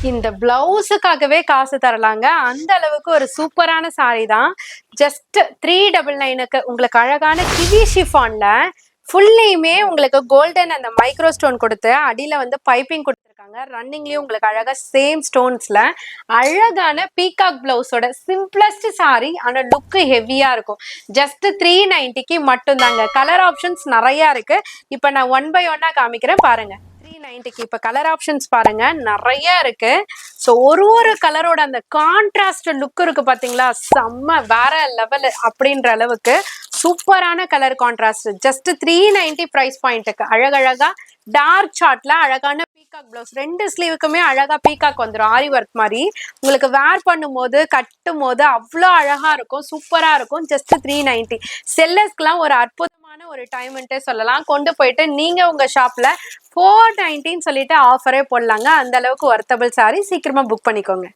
இந்த பிளவுஸுக்காகவே காசு தரலாங்க. அந்த அளவுக்கு ஒரு சூப்பரான சாரி தான். ஜஸ்ட் 399க்கு உங்களுக்கு அழகான கிவி ஷிஃபான்ல ஃபுல்லையுமே உங்களுக்கு கோல்டன் அந்த மைக்ரோ ஸ்டோன் கொடுத்து அடியில வந்து பைப்பிங் கொடுத்துருக்காங்க. ரன்னிங்லயும் உங்களுக்கு அழகா சேம் ஸ்டோன்ஸ்ல அழகான பீகாக் பிளவுஸோட சிம்பிளஸ்ட் சாரி. ஆனா லுக் ஹெவியா இருக்கும். ஜஸ்ட் 390க்கு மட்டும் தாங்க. கலர் ஆப்ஷன்ஸ் நிறைய இருக்கு. இப்ப நான் 1 by 1 காமிக்கிறேன் பாருங்க. 390க்கு இப்ப கலர் ஆப்ஷன்ஸ் பாருங்க நிறைய இருக்கு. ஸோ ஒரு கலரோட அந்த கான்ட்ராஸ்ட் லுக் இருக்கு பாத்தீங்களா, செம்ம வேற லெவல் அப்படின்ற அளவுக்கு சூப்பரான கலர் கான்ட்ராஸ்ட். ஜஸ்ட் 390 பிரைஸ் பாயிண்ட்டுக்கு அழகழகா டார்க் சார்ட்ல அழகான பீகாக் பிளவுஸ். 2 ஸ்லீவுக்குமே அழகா பீகாக் வந்துடும் ஆரி ஒர்க் மாதிரி. உங்களுக்கு வேர் பண்ணும் போது கட்டும் போது அவ்வளோ அழகா இருக்கும், சூப்பரா இருக்கும். ஜஸ்ட் 390. செல்லர்ஸ்க்குலாம் ஒரு அற்புதமான ஒரு டைம்ன்ட்டே சொல்லலாம். கொண்டு போயிட்டு நீங்க உங்க ஷாப்ல 490 சொல்லிட்டு ஆஃபரே போடலாங்க. அந்த அளவுக்கு ஒர்த்தபிள் சாரி. சீக்கிரமா புக் பண்ணிக்கோங்க.